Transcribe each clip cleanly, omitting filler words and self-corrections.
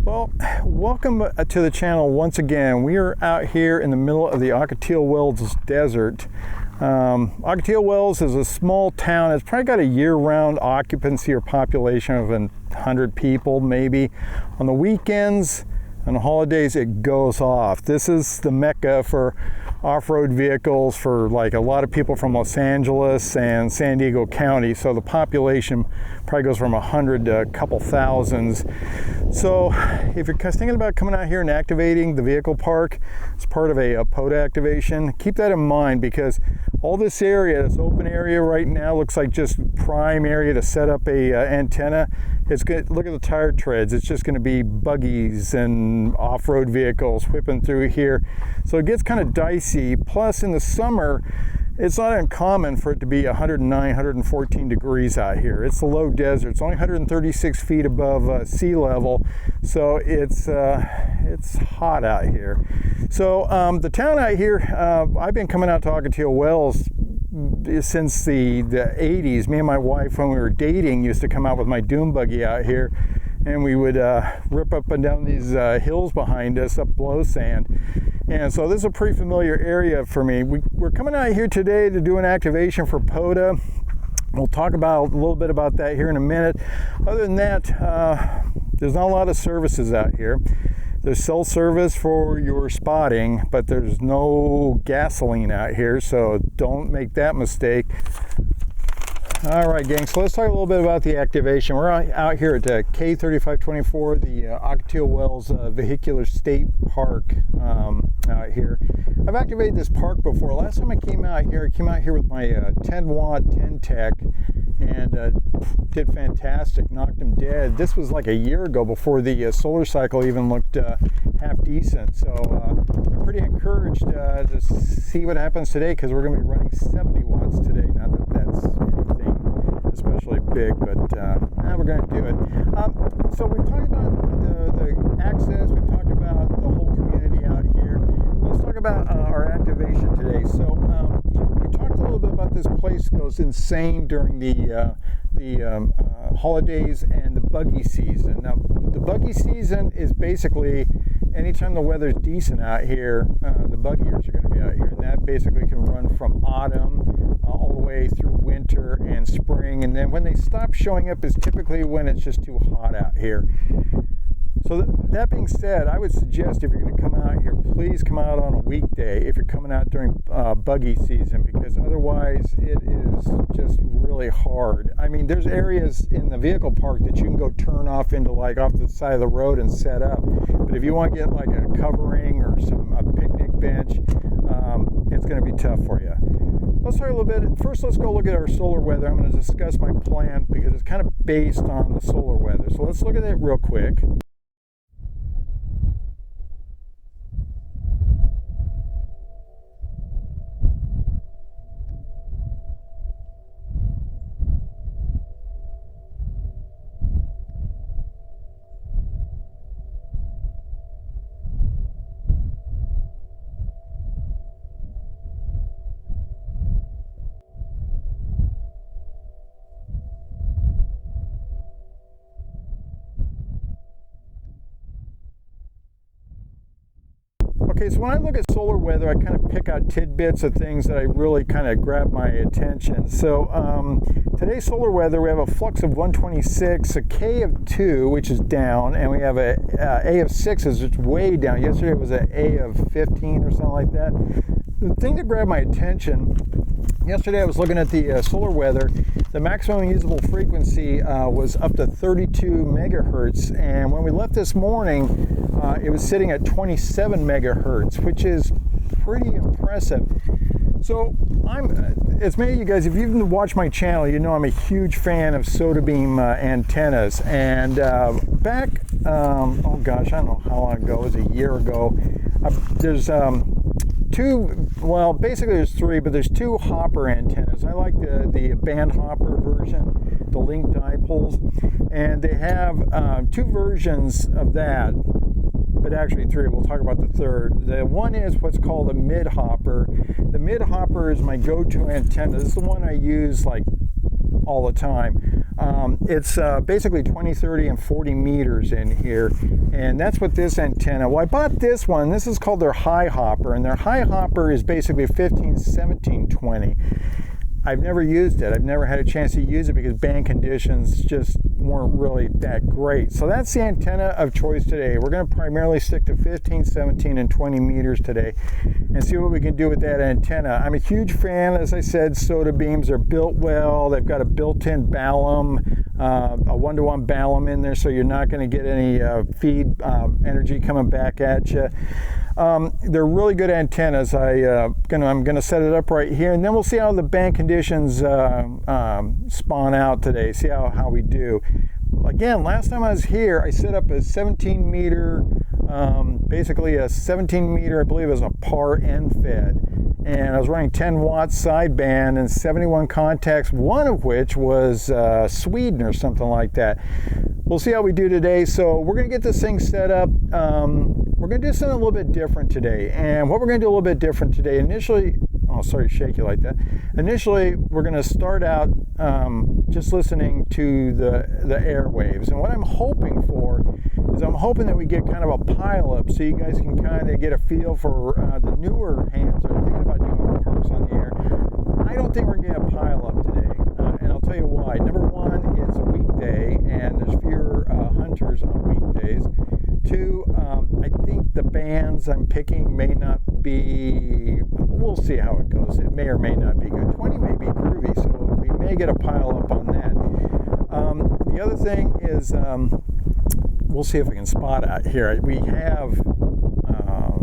Well, welcome to the channel once again. We are out here in the middle of the Ocotillo Wells Desert. Ocotillo Wells is a small town. It's probably got a year-round occupancy or population of 100 people maybe. On the weekends and the holidays it goes off. This is the mecca for off-road vehicles for like a lot of people from Los Angeles and San Diego County, so the population probably goes from 100 to a couple thousands. So if you're thinking about coming out here and activating the vehicle park as part of a POTA activation, keep that in mind, because all this area, this open area right now, looks like just prime area to set up a antenna. It's good. Look at the tire treads. It's just going to be buggies and off-road vehicles whipping through here. So it gets kind of dicey. Plus in the summer, it's not uncommon for it to be 109, 114 degrees out here. It's the low desert. It's only 136 feet above sea level, so it's hot out here. So the town out here, I've been coming out to Ocotillo Wells since the 80s. Me and my wife, when we were dating, used to come out with my dune buggy out here, and we would rip up and down these hills behind us up below sand. And so this is a pretty familiar area for me. We're coming out here today to do an activation for POTA. We'll talk about a little bit about that here in a minute. Other than that, there's not a lot of services out here. There's cell service for your spotting, but there's no gasoline out here, so don't make that mistake. All right, gang, so let's talk a little bit about the activation. We're out here at K-3524, the Ocotillo Wells Vehicular State Park out here. I've activated this park before. Last time I came out here with my 10-watt 10-tech and did fantastic, knocked them dead. This was like a year ago, before the solar cycle even looked half decent. So I'm pretty encouraged to see what happens today, because we're going to be running 70 watts today. Not that that's anything especially big, but we're going to do it. So we've talked about the access, we've talked about the whole community out here. Let's talk about our activation today. So we talked a little bit about this place goes insane during the holidays and the buggy season. Now, the buggy season is basically anytime the weather's decent out here, the buggiers are going to be out here, and that basically can run from autumn all the way through winter and spring, and then when they stop showing up is typically when it's just too hot out here. So that being said, I would suggest if you're going to come out here, please come out on a weekday if you're coming out during buggy season, because otherwise it is just really hard. I mean, there's areas in the vehicle park that you can go turn off into, like off the side of the road and set up. But if you want to get like a covering or a picnic bench, it's going to be tough for you. Let's talk a little bit. First, let's go look at our solar weather. I'm going to discuss my plan because it's kind of based on the solar weather. So let's look at it real quick. Okay, so when I look at solar weather, I kind of pick out tidbits of things that I really kind of grab my attention. So today's solar weather, we have a flux of 126, a K of 2, which is down, and we have a of 6, is it's way down. Yesterday it was an A of 15 or something like that. The thing that grabbed my attention, yesterday I was looking at the solar weather. The maximum usable frequency was up to 32 megahertz, and when we left this morning, it was sitting at 27 megahertz, which is pretty impressive. So as many of you guys, if you've watched my channel, you know I'm a huge fan of soda beam antennas. And back, oh gosh, I don't know how long ago, it was a year ago, there's basically there's three, but there's two hopper antennas. I like the band hopper version, the link dipoles, and they have two versions of that, but actually three. We'll talk about the third. The one is what's called a mid hopper. The mid hopper is my go-to antenna. This is the one I use like all the time. It's basically 20, 30, and 40 meters in here, and that's what this antenna. Well, I bought this one. This is called their high hopper, and their high hopper is basically 15, 17, 20. I've never used it. I've never had a chance to use it because band conditions just weren't really that great. So that's the antenna of choice today. We're going to primarily stick to 15, 17, and 20 meters today and see what we can do with that antenna. I'm a huge fan, as I said. Soda beams are built well. They've got a built-in balun, a 1-to-1 balun in there, so you're not going to get any feed energy coming back at you. They're really good antennas. I'm going to set it up right here, and then we'll see how the band conditions spawn out today, see how we do. Again, last time I was here, I set up a 17 meter, basically a 17 meter, I believe it was a par end fed. And I was running 10 watts sideband and 71 contacts, one of which was Sweden or something like that. We'll see how we do today. So we're going to get this thing set up. We're going to do something a little bit different today. And what we're going to do a little bit different today, initially, oh, sorry to shake you like that. Initially, we're going to start out just listening to the airwaves. And what I'm hoping for is I'm hoping that we get kind of a pileup so you guys can kind of get a feel for the newer hams that are thinking about doing parks on the air. I don't think we're going to get a pileup today. And I'll tell you why. Number one, it's a weekday and there's fewer hunters on weekdays. Two, I think the bands I'm picking may not be, we'll see how it goes. It may or may not be good. 20 may be groovy, so we may get a pile up on that. The other thing is, we'll see if we can spot out here. We have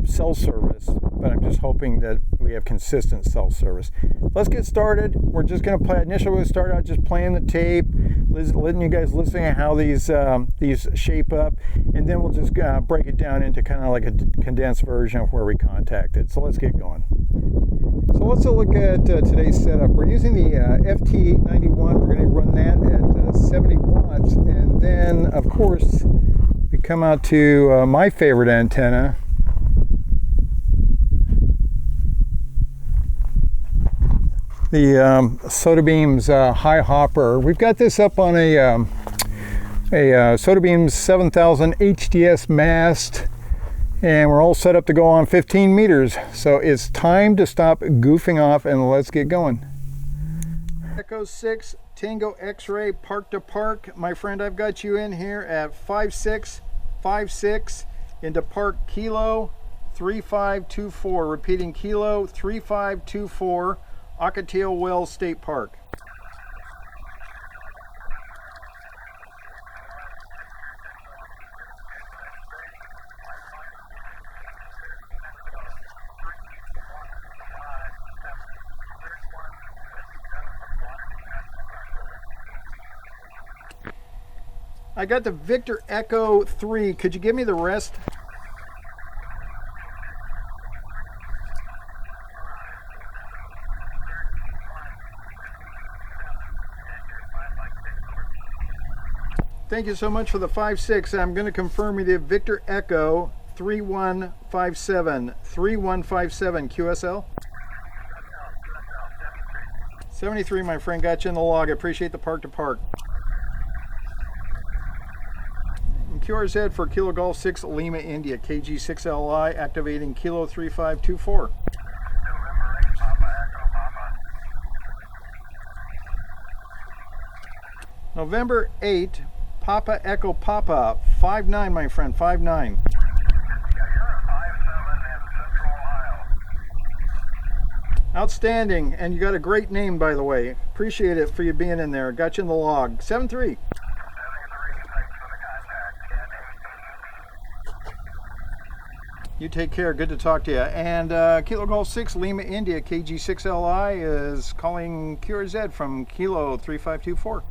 cell service, but I'm just hoping that we have consistent cell service. Let's get started. We're just going to play. Initially, we'll start out just playing the tape, letting you guys listen to how these shape up, and then we'll just break it down into kind of like a condensed version of where we contacted. So let's get going. So let's look at today's setup. We're using the FT891. We're going to run that at 70 watts, and then of course we come out to my favorite antenna. The Soda Beams high hopper. We've got this up on a Soda Beams 7000 HDS mast, and we're all set up to go on 15 meters. So it's time to stop goofing off and let's get going. Echo 6 Tango X-ray park to park. My friend, I've got you in here at 5656 into park Kilo 3524. Repeating Kilo 3524. Ocotillo Wells State Park. I got the Victor Echo 3. Could you give me the rest? Thank you so much for the 5-6. I'm going to confirm with you Victor Echo 3157. 3157 QSL. 73, my friend, got you in the log. I appreciate the park to park. And QRZ for Kilo Golf 6 Lima India KG6LI activating Kilo 3524. November 8, Papa Echo Papa 59, my friend, 59. Outstanding, and you got a great name, by the way. Appreciate it for you being in there. Got you in the log. 7-3. You take care. Good to talk to you. And Kilo Golf 6 Lima India KG6LI is calling QRZ from Kilo 3524.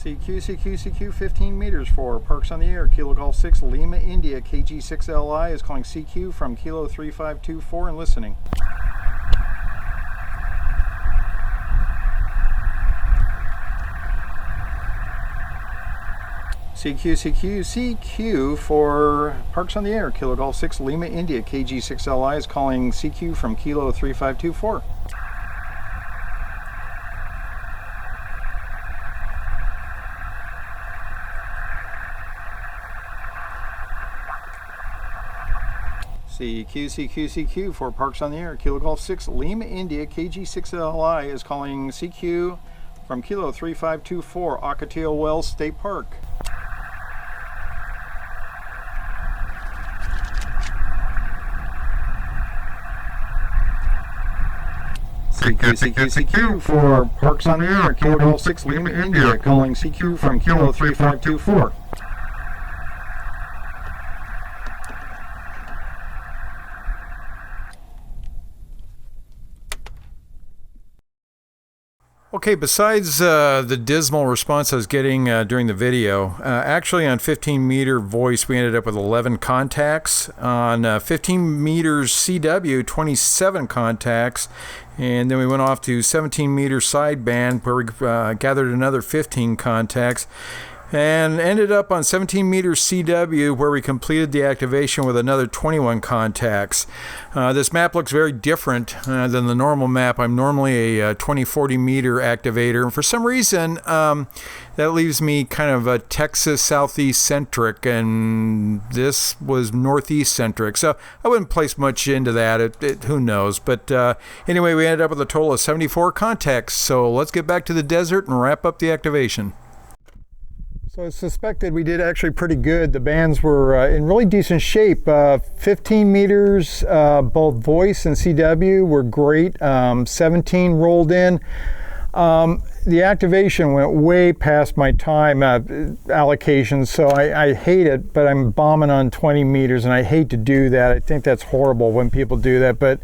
CQ 15 meters for parks on the air. Kilo Golf 6 Lima India KG6LI is calling CQ from Kilo 3524 and listening. CQ for Parks on the Air, Kilo Golf 6 Lima India, KG6LI is calling CQ from Kilo 3524. CQ for Parks on the Air, Kilo Golf 6 Lima India, KG6LI is calling CQ from Kilo 3524, Ocotillo Wells State Park. CQ for Parks on the Air, Kilo Golf 6 Lima India, calling CQ from Kilo 3524. Okay, besides the dismal response I was getting during the video, actually on 15 meter voice we ended up with 11 contacts. On 15 meters CW, 27 contacts. And then we went off to 17 meter sideband where we gathered another 15 contacts. And ended up on 17 meters CW where we completed the activation with another 21 contacts. This map looks very different than the normal map. I'm normally a 20-40 meter activator, and for some reason that leaves me kind of a Texas southeast centric, and this was northeast centric, so I wouldn't place much into that. Who knows? But anyway, we ended up with a total of 74 contacts, so let's get back to the desert and wrap up the activation. So I suspected we did actually pretty good. The bands were in really decent shape. 15 meters, both voice and CW were great. 17 rolled in. The activation went way past my time allocation, so I hate it, but I'm bombing on 20 meters, and I hate to do that. I think that's horrible when people do that, but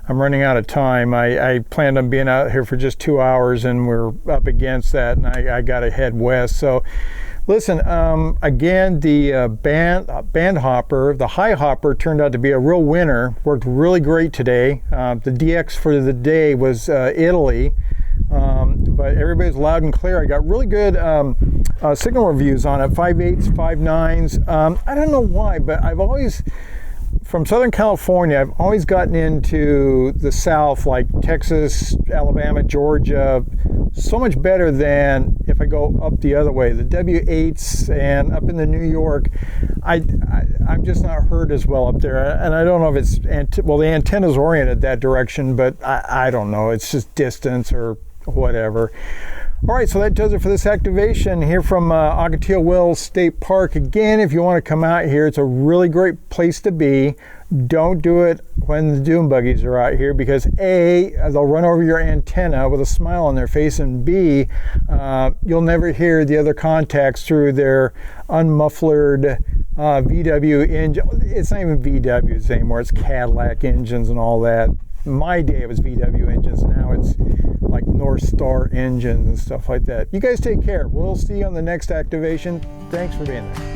I'm running out of time. I planned on being out here for just 2 hours, and we're up against that, and I got to head west. So listen, again, the band hopper, the high hopper, turned out to be a real winner. Worked really great today. The DX for the day was Italy, but everybody's loud and clear. I got really good signal reviews on it, 5.8s, 5.9s. I don't know why, but I've always, from Southern California, I've always gotten into the South, like Texas, Alabama, Georgia, so much better than if I go up the other way. The W8s and up in the New York, I'm just not heard as well up there. And I don't know if it's, well, the antenna's oriented that direction, but I don't know. It's just distance or whatever. All right, so that does it for this activation here from Ocotillo Wells State Park. Again, if you want to come out here, it's a really great place to be. Don't do it when the dune buggies are out here, because A, they'll run over your antenna with a smile on their face, and B, you'll never hear the other contacts through their unmuffled VW engine. It's not even VWs anymore, it's Cadillac engines and all that. In my day it was VW engines, now it's like North Star engines and stuff like that. You guys take care. We'll see you on the next activation. Thanks for being there.